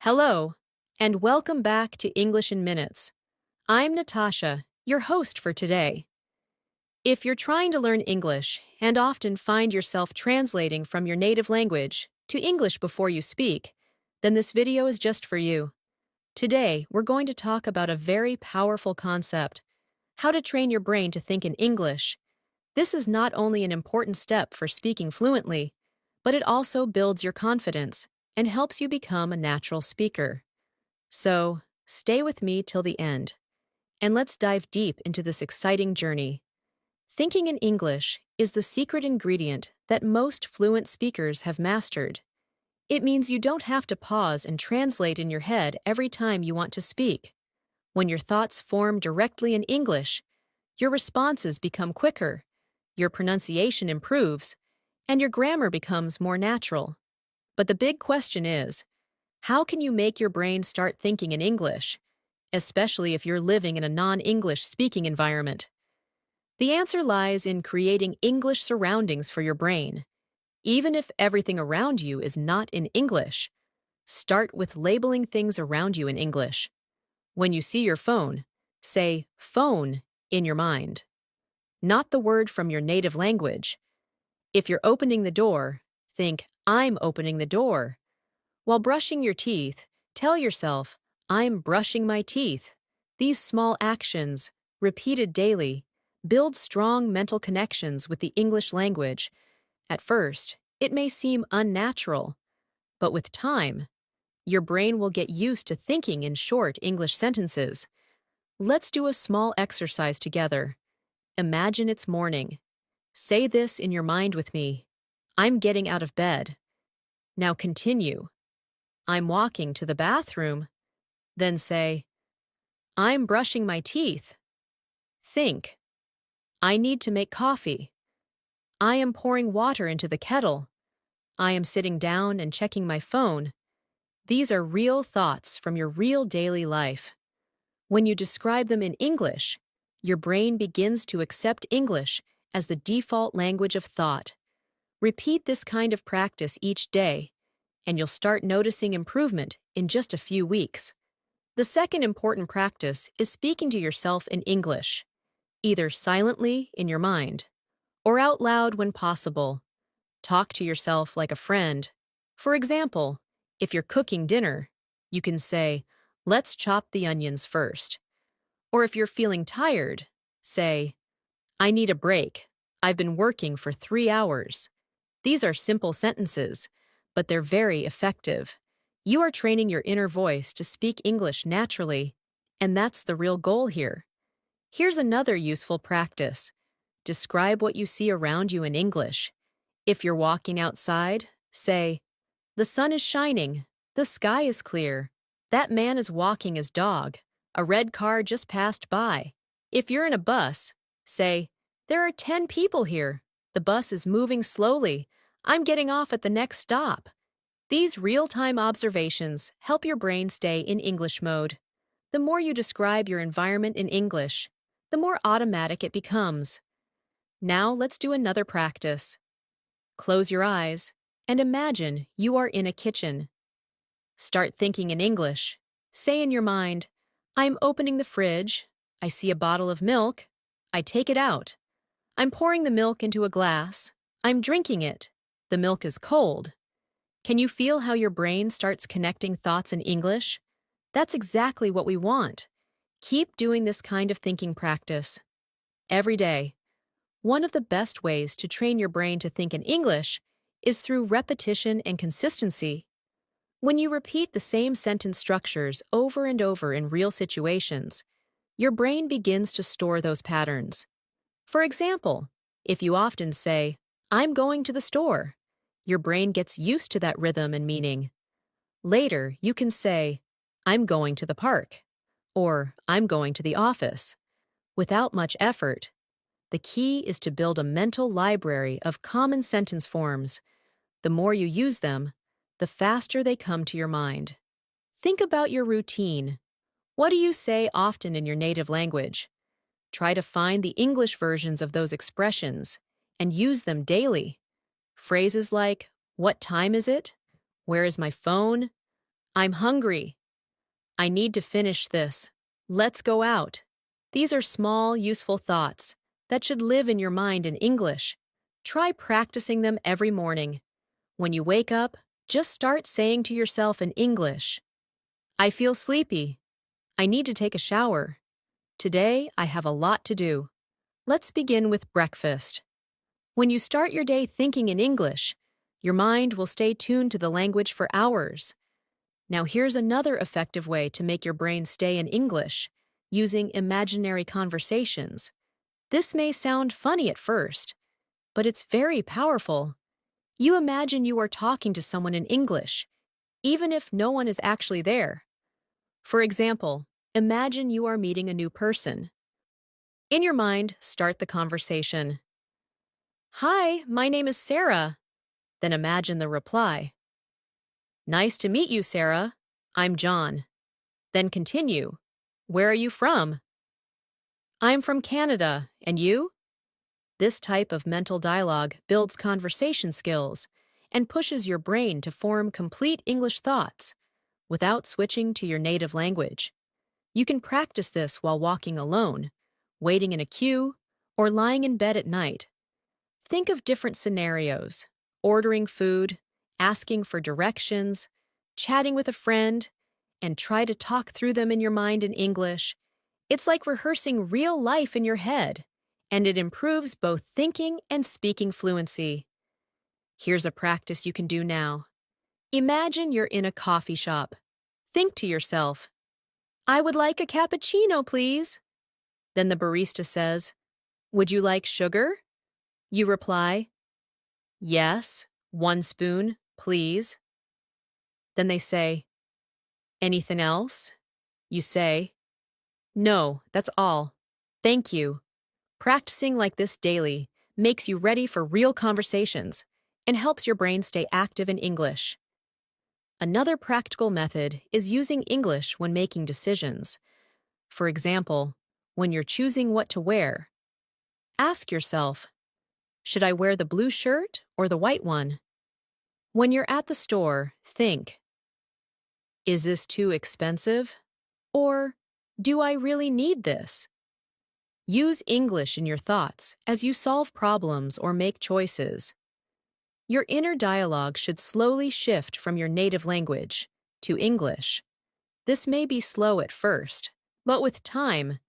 Hello, and welcome back to English in Minutes. I'm Natasha, your host for today. If you're trying to learn English and often find yourself translating from your native language to English before you speak, then this video is just for you. Today, we're going to talk about a very powerful concept: how to train your brain to think in English. This is not only an important step for speaking fluently, but it also builds your confidence and helps you become a natural speaker. So, stay with me till the end, and let's dive deep into this exciting journey. Thinking in English is the secret ingredient that most fluent speakers have mastered. It means you don't have to pause and translate in your head every time you want to speak. When your thoughts form directly in English, your responses become quicker, your pronunciation improves, and your grammar becomes more natural. But the big question is, how can you make your brain start thinking in English, especially if you're living in a non-English speaking environment? The answer lies in creating English surroundings for your brain. Even if everything around you is not in English, start with labeling things around you in English. When you see your phone, say phone in your mind, not the word from your native language. If you're opening the door, think I'm opening the door. While brushing your teeth, tell yourself, I'm brushing my teeth. These small actions, repeated daily, build strong mental connections with the English language. At first, it may seem unnatural, but with time, your brain will get used to thinking in short English sentences. Let's do a small exercise together. Imagine it's morning. Say this in your mind with me. I'm getting out of bed. Now continue. I'm walking to the bathroom. Then say, I'm brushing my teeth. Think, I need to make coffee. I am pouring water into the kettle. I am sitting down and checking my phone. These are real thoughts from your real daily life. When you describe them in English, your brain begins to accept English as the default language of thought. Repeat this kind of practice each day, and you'll start noticing improvement in just a few weeks. The second important practice is speaking to yourself in English, either silently in your mind or out loud when possible. Talk to yourself like a friend. For example, if you're cooking dinner, you can say, let's chop the onions first. Or if you're feeling tired, say, I need a break. I've been working for 3 hours. These are simple sentences, but they're very effective. You are training your inner voice to speak English naturally, and that's the real goal here. Here's another useful practice. Describe what you see around you in English. If you're walking outside, say, the sun is shining, the sky is clear, that man is walking his dog, a red car just passed by. If you're in a bus, say, there are 10 people here, the bus is moving slowly, I'm getting off at the next stop. These real-time observations help your brain stay in English mode. The more you describe your environment in English, the more automatic it becomes. Now let's do another practice. Close your eyes and imagine you are in a kitchen. Start thinking in English. Say in your mind, I'm opening the fridge, I see a bottle of milk, I take it out. I'm pouring the milk into a glass, I'm drinking it. The milk is cold. Can you feel how your brain starts connecting thoughts in English? That's exactly what we want. Keep doing this kind of thinking practice every day. One of the best ways to train your brain to think in English is through repetition and consistency. When you repeat the same sentence structures over and over in real situations, your brain begins to store those patterns. For example, if you often say, I'm going to the store, your brain gets used to that rhythm and meaning. Later, you can say, I'm going to the park, or I'm going to the office. Without much effort, the key is to build a mental library of common sentence forms. The more you use them, the faster they come to your mind. Think about your routine. What do you say often in your native language? Try to find the English versions of those expressions and use them daily. Phrases like, what time is it? Where is my phone? I'm hungry. I need to finish this. Let's go out. These are small, useful thoughts that should live in your mind in English. Try practicing them every morning. When you wake up, just start saying to yourself in English, I feel sleepy. I need to take a shower. Today, I have a lot to do. Let's begin with breakfast. When you start your day thinking in English, your mind will stay tuned to the language for hours. Now here's another effective way to make your brain stay in English, using imaginary conversations. This may sound funny at first, but it's very powerful. You imagine you are talking to someone in English, even if no one is actually there. For example, imagine you are meeting a new person. In your mind, start the conversation. Hi, my name is Sarah. Then imagine the reply. Nice to meet you, Sarah. I'm John. Then continue. Where are you from? I'm from Canada. And you? This type of mental dialogue builds conversation skills and pushes your brain to form complete English thoughts without switching to your native language. You can practice this while walking alone, waiting in a queue, or lying in bed at night. Think of different scenarios: ordering food, asking for directions, chatting with a friend, and try to talk through them in your mind in English. It's like rehearsing real life in your head, and it improves both thinking and speaking fluency. Here's a practice you can do now. Imagine you're in a coffee shop. Think to yourself, I would like a cappuccino, please. Then the barista says, Would you like sugar? You reply, Yes, 1 spoon, please. Then they say, Anything else? You say, No, that's all. Thank you. Practicing like this daily makes you ready for real conversations and helps your brain stay active in English. Another practical method is using English when making decisions. For example, when you're choosing what to wear, ask yourself, should I wear the blue shirt or the white one? When you're at the store, think, is this too expensive? Or, do I really need this? Use English in your thoughts as you solve problems or make choices. Your inner dialogue should slowly shift from your native language to English. This may be slow at first, but with time,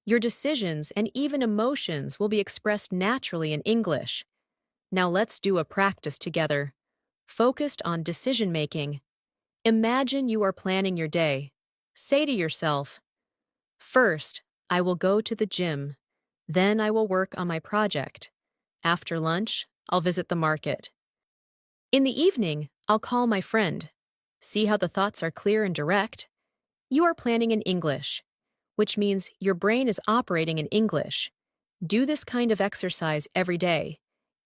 your decisions and even emotions will be expressed naturally in English. Now let's do a practice together, focused on decision-making. Imagine you are planning your day. Say to yourself, First, I will go to the gym. Then I will work on my project. After lunch, I'll visit the market. In the evening, I'll call my friend. See how the thoughts are clear and direct? You are planning in English, which means your brain is operating in English. Do this kind of exercise every day,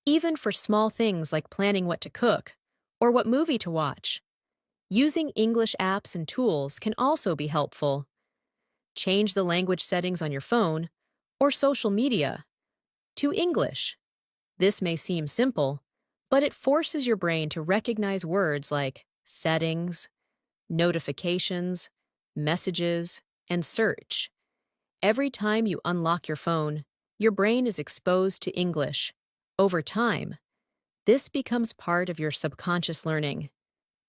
even for small things like planning what to cook or what movie to watch. Using English apps and tools can also be helpful. Change the language settings on your phone or social media to English. This may seem simple, but it forces your brain to recognize words like settings, notifications, messages, and search. Every time you unlock your phone, your brain is exposed to English. Over time, this becomes part of your subconscious learning.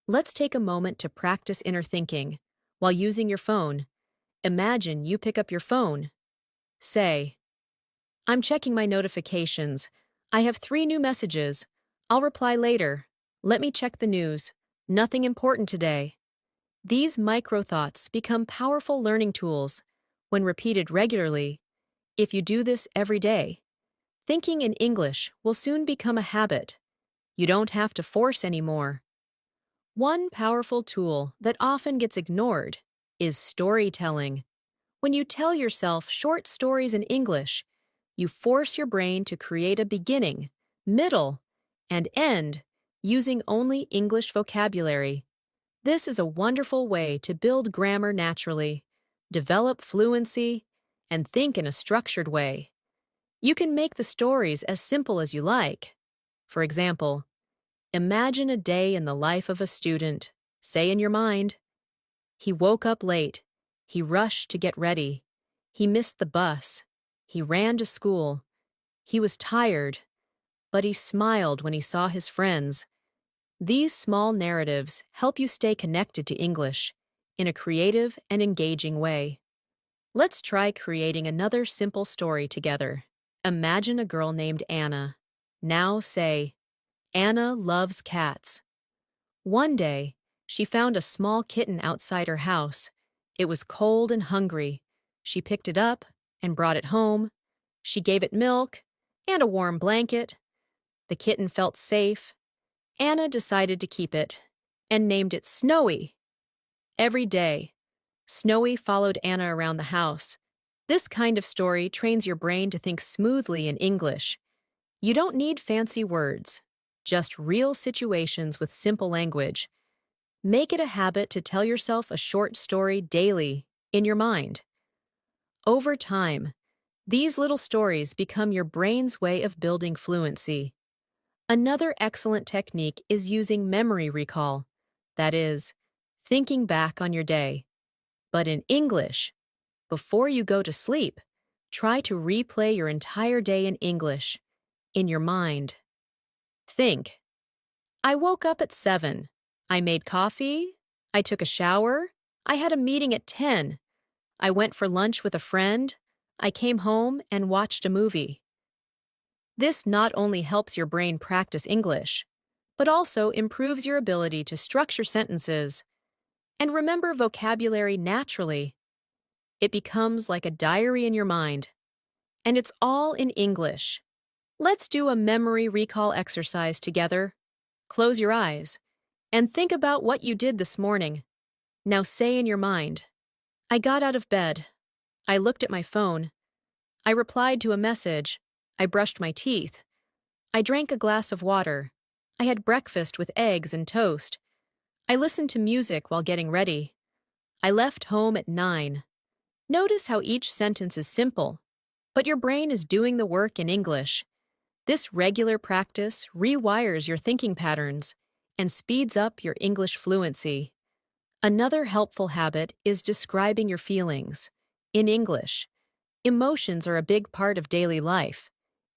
Let's take a moment to practice inner thinking. While using your phone, imagine you pick up your phone. Say, I'm checking my notifications. I have 3 new messages. I'll reply later. Let me check the news. Nothing important today. These micro-thoughts become powerful learning tools when repeated regularly. If you do this every day, thinking in English will soon become a habit. You don't have to force anymore. One powerful tool that often gets ignored is storytelling. When you tell yourself short stories in English, you force your brain to create a beginning, middle, and end using only English vocabulary. This is a wonderful way to build grammar naturally, develop fluency, and think in a structured way. You can make the stories as simple as you like. For example, imagine a day in the life of a student. Say in your mind, He woke up late. He rushed to get ready. He missed the bus. He ran to school. He was tired, but he smiled when he saw his friends. These small narratives help you stay connected to English in a creative and engaging way. Let's try creating another simple story together. Imagine a girl named Anna. Now say, Anna loves cats. One day, she found a small kitten outside her house. It was cold and hungry. She picked it up and brought it home. She gave it milk and a warm blanket. The kitten felt safe. Anna decided to keep it and named it Snowy. Every day, Snowy followed Anna around the house. This kind of story trains your brain to think smoothly in English. You don't need fancy words, just real situations with simple language. Make it a habit to tell yourself a short story daily in your mind. Over time, these little stories become your brain's way of building fluency. Another excellent technique is using memory recall, that is, thinking back on your day. But in English, before you go to sleep, try to replay your entire day in English, in your mind. Think, I woke up at 7. I made coffee. I took a shower. I had a meeting at 10. I went for lunch with a friend. I came home and watched a movie. This not only helps your brain practice English, but also improves your ability to structure sentences and remember vocabulary naturally. It becomes like a diary in your mind, and it's all in English. Let's do a memory recall exercise together. Close your eyes and think about what you did this morning. Now say in your mind, I got out of bed. I looked at my phone. I replied to a message. I brushed my teeth. I drank a glass of water. I had breakfast with eggs and toast. I listened to music while getting ready. I left home at 9. Notice how each sentence is simple, but your brain is doing the work in English. This regular practice rewires your thinking patterns and speeds up your English fluency. Another helpful habit is describing your feelings. In English, emotions are a big part of daily life,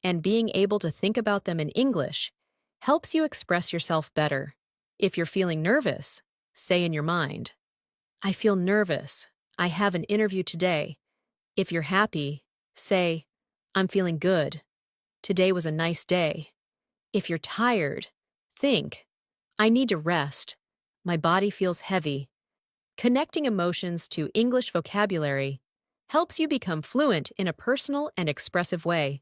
and being able to think about them in English helps you express yourself better. If you're feeling nervous, say in your mind, I feel nervous. I have an interview today. If you're happy, say, I'm feeling good. Today was a nice day. If you're tired, think, I need to rest. My body feels heavy. Connecting emotions to English vocabulary helps you become fluent in a personal and expressive way.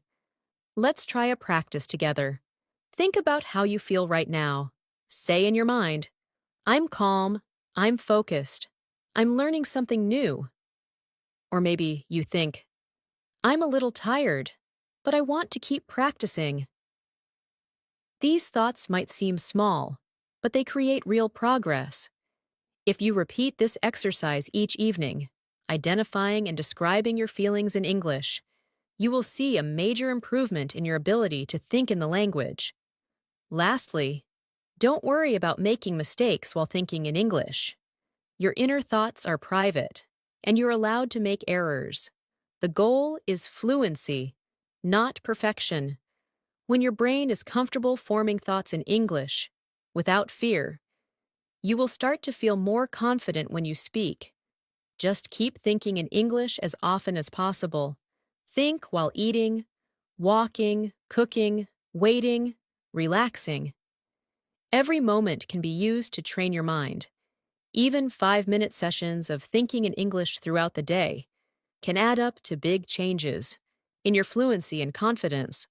Let's try a practice together. Think about how you feel right now. Say in your mind, I'm calm, I'm focused, I'm learning something new. Or maybe you think, I'm a little tired, but I want to keep practicing. These thoughts might seem small, but they create real progress. If you repeat this exercise each evening, identifying and describing your feelings in English, you will see a major improvement in your ability to think in the language. Lastly, don't worry about making mistakes while thinking in English. Your inner thoughts are private, and you're allowed to make errors. The goal is fluency, not perfection. When your brain is comfortable forming thoughts in English, without fear, you will start to feel more confident when you speak. Just keep thinking in English as often as possible. Think while eating, walking, cooking, waiting, relaxing. Every moment can be used to train your mind. Even 5-minute sessions of thinking in English throughout the day can add up to big changes in your fluency and confidence.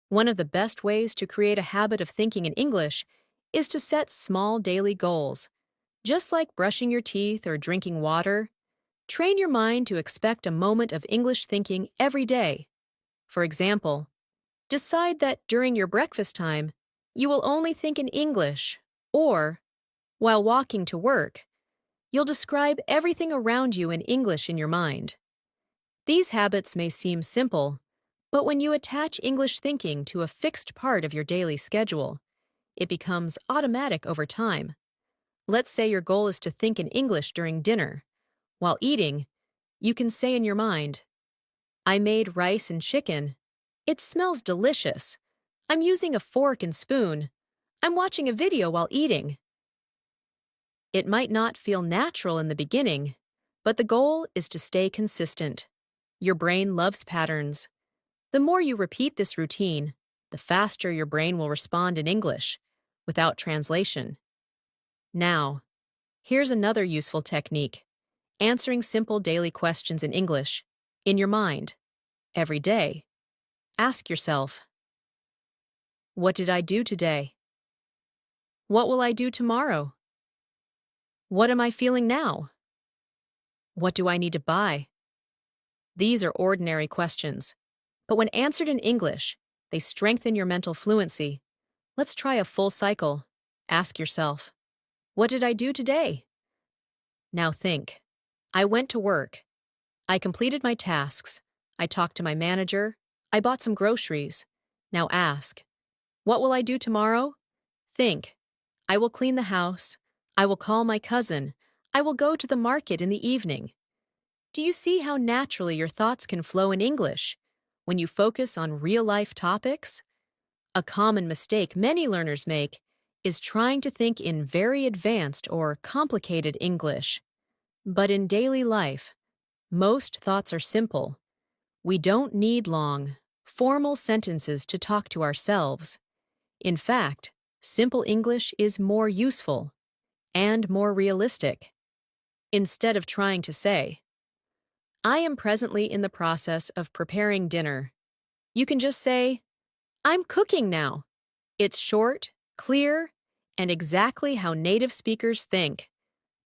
One of the best ways to create a habit of thinking in English is to set small daily goals. Just like brushing your teeth or drinking water, train your mind to expect a moment of English thinking every day. For example, decide that during your breakfast time, you will only think in English, or, while walking to work, you'll describe everything around you in English in your mind. These habits may seem simple, but when you attach English thinking to a fixed part of your daily schedule, it becomes automatic over time. Let's say your goal is to think in English during dinner. While eating, you can say in your mind, I made rice and chicken. It smells delicious. I'm using a fork and spoon. I'm watching a video while eating. It might not feel natural in the beginning, but the goal is to stay consistent. Your brain loves patterns. The more you repeat this routine, the faster your brain will respond in English, without translation. Now, here's another useful technique. Answering simple daily questions in English, in your mind, every day. Ask yourself, what did I do today? What will I do tomorrow? What am I feeling now? What do I need to buy? These are ordinary questions, but when answered in English, they strengthen your mental fluency. Let's try a full cycle. Ask yourself, what did I do today? Now think. I went to work. I completed my tasks. I talked to my manager. I bought some groceries. Now ask, what will I do tomorrow? Think. I will clean the house. I will call my cousin. I will go to the market in the evening. Do you see how naturally your thoughts can flow in English when you focus on real-life topics? A common mistake many learners make is trying to think in very advanced or complicated English. But in daily life, most thoughts are simple. We don't need long, formal sentences to talk to ourselves. In fact, simple English is more useful and more realistic. Instead of trying to say, I am presently in the process of preparing dinner, you can just say, I'm cooking now. It's short, clear, and exactly how native speakers think.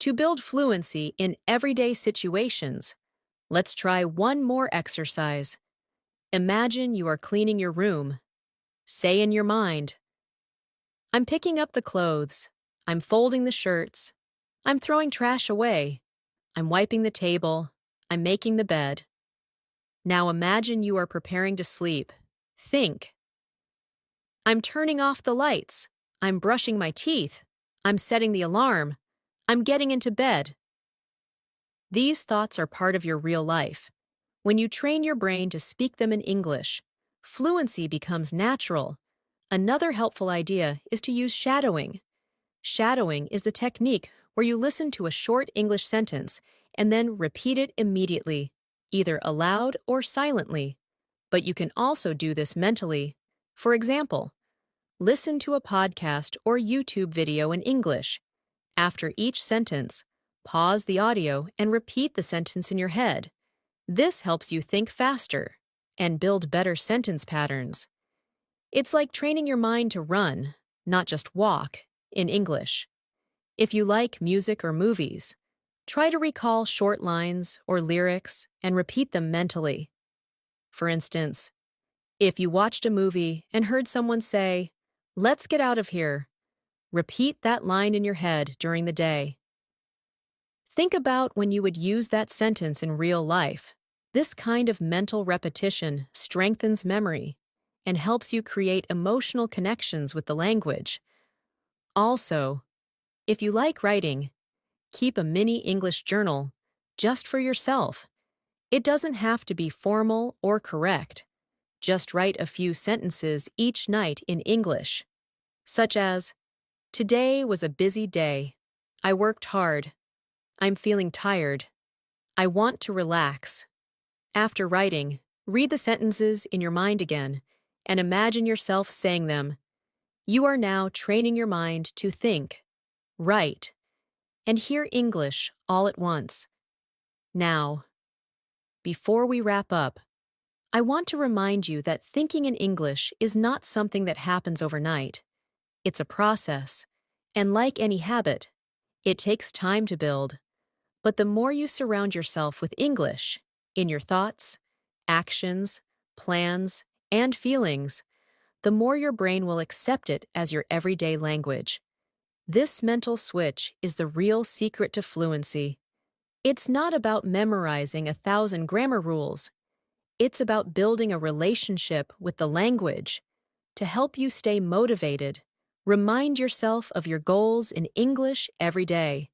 To build fluency in everyday situations, let's try one more exercise. Imagine you are cleaning your room. Say in your mind, I'm picking up the clothes. I'm folding the shirts. I'm throwing trash away. I'm wiping the table. I'm making the bed. Now imagine you are preparing to sleep. Think. I'm turning off the lights. I'm brushing my teeth. I'm setting the alarm. I'm getting into bed. These thoughts are part of your real life. When you train your brain to speak them in English, fluency becomes natural. Another helpful idea is to use shadowing. Shadowing is the technique where you listen to a short English sentence and then repeat it immediately, either aloud or silently. But you can also do this mentally. For example, listen to a podcast or YouTube video in English. After each sentence, pause the audio and repeat the sentence in your head. This helps you think faster and build better sentence patterns. It's like training your mind to run, not just walk, in English. If you like music or movies, try to recall short lines or lyrics and repeat them mentally. For instance, if you watched a movie and heard someone say, "Let's get out of here," repeat that line in your head during the day. Think about when you would use that sentence in real life. This kind of mental repetition strengthens memory and helps you create emotional connections with the language. Also, if you like writing, keep a mini English journal just for yourself. It doesn't have to be formal or correct. Just write a few sentences each night in English, such as, Today was a busy day. I worked hard. I'm feeling tired. I want to relax. After writing, read the sentences in your mind again and imagine yourself saying them. You are now training your mind to think, write, and hear English all at once. Now, before we wrap up, I want to remind you that thinking in English is not something that happens overnight. It's a process, and like any habit, it takes time to build. But the more you surround yourself with English, in your thoughts, actions, plans, and feelings, the more your brain will accept it as your everyday language. This mental switch is the real secret to fluency. It's not about memorizing 1,000 grammar rules. It's about building a relationship with the language to help you stay motivated, Remind yourself of your goals in English every day.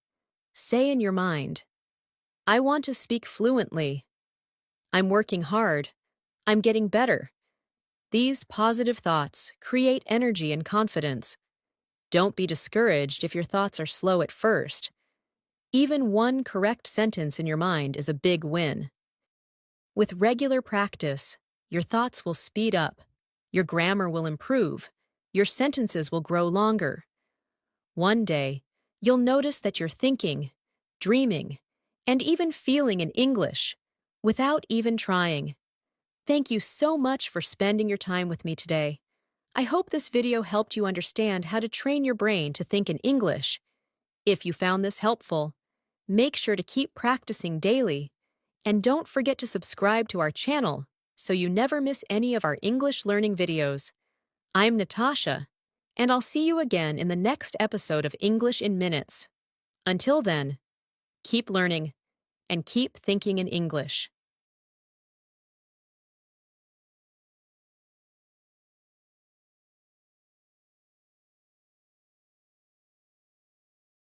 Say in your mind, I want to speak fluently. I'm working hard. I'm getting better. These positive thoughts create energy and confidence. Don't be discouraged if your thoughts are slow at first. Even one correct sentence in your mind is a big win. With regular practice, your thoughts will speed up, your grammar will improve, your sentences will grow longer. One day, you'll notice that you're thinking, dreaming, and even feeling in English without even trying. Thank you so much for spending your time with me today. I hope this video helped you understand how to train your brain to think in English. If you found this helpful, make sure to keep practicing daily, and don't forget to subscribe to our channel so you never miss any of our English learning videos. I'm Natasha, and I'll see you again in the next episode of English in Minutes. Until then, keep learning and keep thinking in English.